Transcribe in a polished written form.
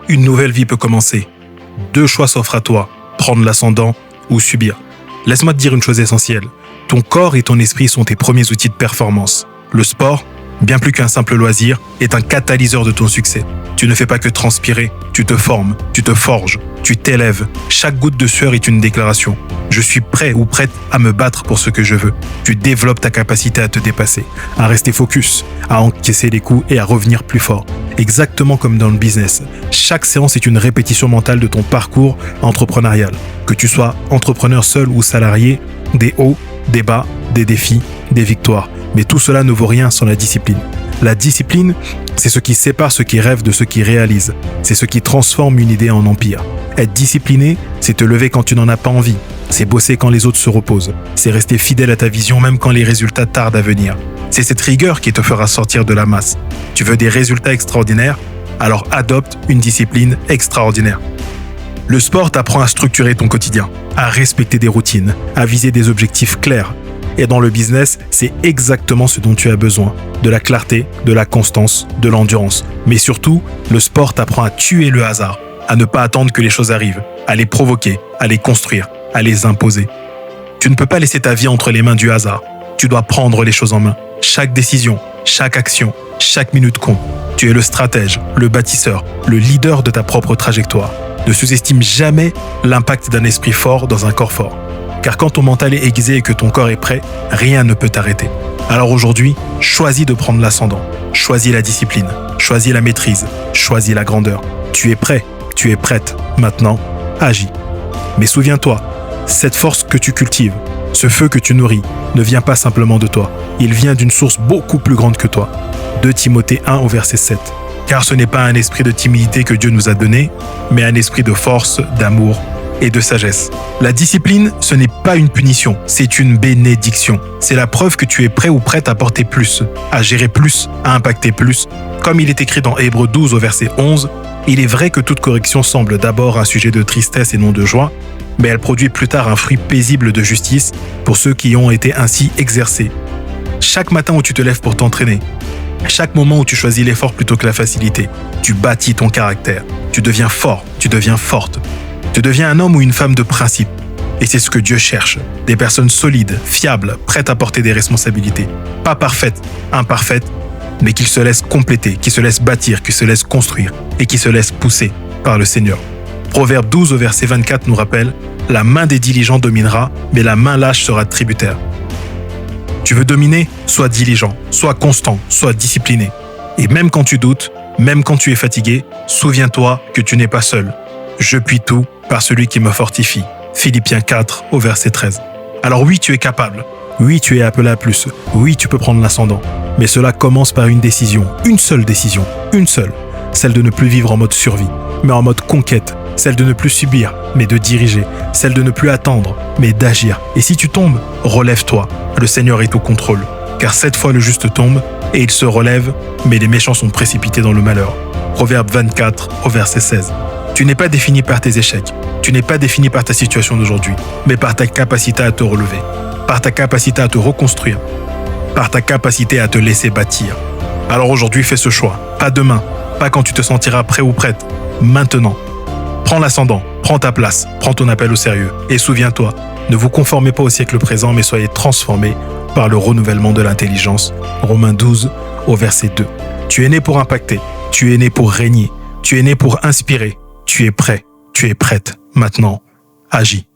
une nouvelle vie peut commencer. 2 choix s'offrent à toi, prendre l'ascendant ou subir. Laisse-moi te dire une chose essentielle. Ton corps et ton esprit sont tes premiers outils de performance. Le sport, bien plus qu'un simple loisir, est un catalyseur de ton succès. Tu ne fais pas que transpirer, tu te formes, tu te forges, tu t'élèves. Chaque goutte de sueur est une déclaration. Je suis prêt ou prête à me battre pour ce que je veux. Tu développes ta capacité à te dépasser, à rester focus, à encaisser les coups et à revenir plus fort. Exactement comme dans le business. Chaque séance est une répétition mentale de ton parcours entrepreneurial. Que tu sois entrepreneur seul ou salarié, des hauts, des bas, des défis, des victoires. Mais tout cela ne vaut rien sans la discipline. La discipline, c'est ce qui sépare ceux qui rêvent de ceux qui réalisent. C'est ce qui transforme une idée en empire. Être discipliné, c'est te lever quand tu n'en as pas envie. C'est bosser quand les autres se reposent. C'est rester fidèle à ta vision même quand les résultats tardent à venir. C'est cette rigueur qui te fera sortir de la masse. Tu veux des résultats extraordinaires? Alors adopte une discipline extraordinaire. Le sport t'apprend à structurer ton quotidien, à respecter des routines, à viser des objectifs clairs. Et dans le business, c'est exactement ce dont tu as besoin. De la clarté, de la constance, de l'endurance. Mais surtout, le sport t'apprend à tuer le hasard, à ne pas attendre que les choses arrivent, à les provoquer, à les construire, à les imposer. Tu ne peux pas laisser ta vie entre les mains du hasard. Tu dois prendre les choses en main. Chaque décision, chaque action, chaque minute compte. Tu es le stratège, le bâtisseur, le leader de ta propre trajectoire. Ne sous-estime jamais l'impact d'un esprit fort dans un corps fort. Car quand ton mental est aiguisé et que ton corps est prêt, rien ne peut t'arrêter. Alors aujourd'hui, choisis de prendre l'ascendant. Choisis la discipline. Choisis la maîtrise. Choisis la grandeur. Tu es prêt. Tu es prête. Maintenant, agis. Mais souviens-toi, cette force que tu cultives, ce feu que tu nourris, ne vient pas simplement de toi. Il vient d'une source beaucoup plus grande que toi. 2 Timothée 1 au verset 7. Car ce n'est pas un esprit de timidité que Dieu nous a donné, mais un esprit de force, d'amour et de sagesse. La discipline, ce n'est pas une punition, c'est une bénédiction. C'est la preuve que tu es prêt ou prête à porter plus, à gérer plus, à impacter plus. Comme il est écrit dans Hébreux 12 au verset 11, il est vrai que toute correction semble d'abord un sujet de tristesse et non de joie, mais elle produit plus tard un fruit paisible de justice pour ceux qui ont été ainsi exercés. Chaque matin où tu te lèves pour t'entraîner, chaque moment où tu choisis l'effort plutôt que la facilité, tu bâtis ton caractère. Tu deviens fort, tu deviens forte. Tu deviens un homme ou une femme de principe. Et c'est ce que Dieu cherche. Des personnes solides, fiables, prêtes à porter des responsabilités. Pas parfaites, imparfaites, mais qui se laissent compléter, qui se laissent bâtir, qui se laissent construire et qui se laissent pousser par le Seigneur. Proverbe 12 au verset 24 nous rappelle « La main des diligents dominera, mais la main lâche sera tributaire. » Tu veux dominer? Sois diligent, sois constant, sois discipliné. Et même quand tu doutes, même quand tu es fatigué, souviens-toi que tu n'es pas seul. Je puis tout par celui qui me fortifie. Philippiens 4 au verset 13. Alors oui, tu es capable. Oui, tu es appelé à plus. Oui, tu peux prendre l'ascendant. Mais cela commence par une décision. Une seule décision. Une seule. Celle de ne plus vivre en mode survie, mais en mode conquête. Celle de ne plus subir, mais de diriger. Celle de ne plus attendre, mais d'agir. Et si tu tombes, relève-toi. Le Seigneur est au contrôle. Car 7 fois le juste tombe, et il se relève, mais les méchants sont précipités dans le malheur. Proverbe 24 au verset 16. Tu n'es pas défini par tes échecs. Tu n'es pas défini par ta situation d'aujourd'hui, mais par ta capacité à te relever, par ta capacité à te reconstruire, par ta capacité à te laisser bâtir. Alors aujourd'hui, fais ce choix. Pas demain, pas quand tu te sentiras prêt ou prête. Maintenant. Prends l'ascendant, prends ta place, prends ton appel au sérieux. Et souviens-toi, ne vous conformez pas au siècle présent, mais soyez transformés par le renouvellement de l'intelligence. Romains 12 au verset 2. Tu es né pour impacter, tu es né pour régner, tu es né pour inspirer. Tu es prêt, tu es prête. Maintenant, agis.